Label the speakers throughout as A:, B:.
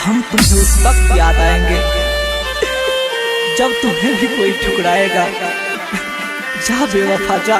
A: हम तुम्हें उस वक्त याद आएंगे जब तुम्हें भी कोई ठुकराएगा। जा बेवफा जा।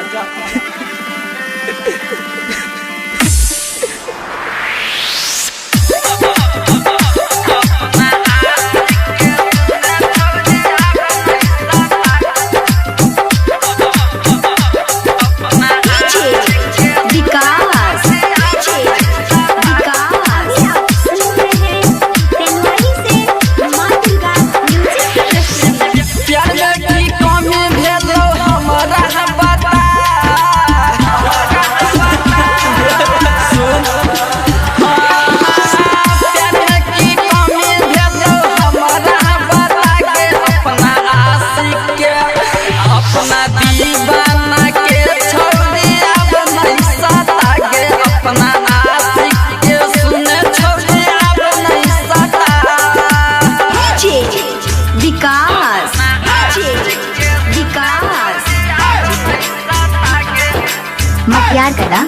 B: मटियार कला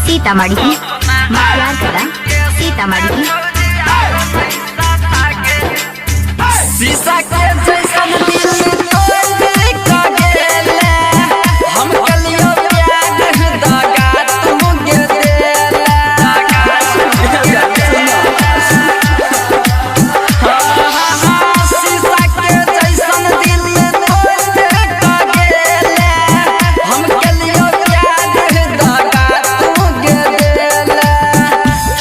B: सीतामढ़ी की मटियार कला सीतामढ़ी की
A: शीशा के जैसन दिल तोड़ का गेले हम कलियो प्यार दागा तुम गे देला शीशा के जैसन दिल तोड़ का गेले हम कलियो प्यार दागा तुम गे देला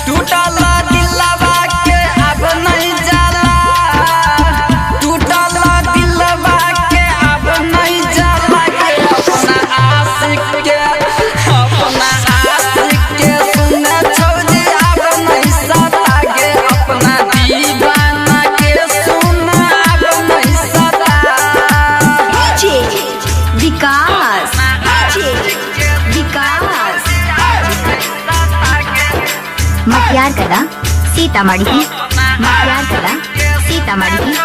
A: टूटल दिलवा के अब नहीं जाला
B: मटियार कला सीतामढ़ी की मटियार कला सीतामढ़ी की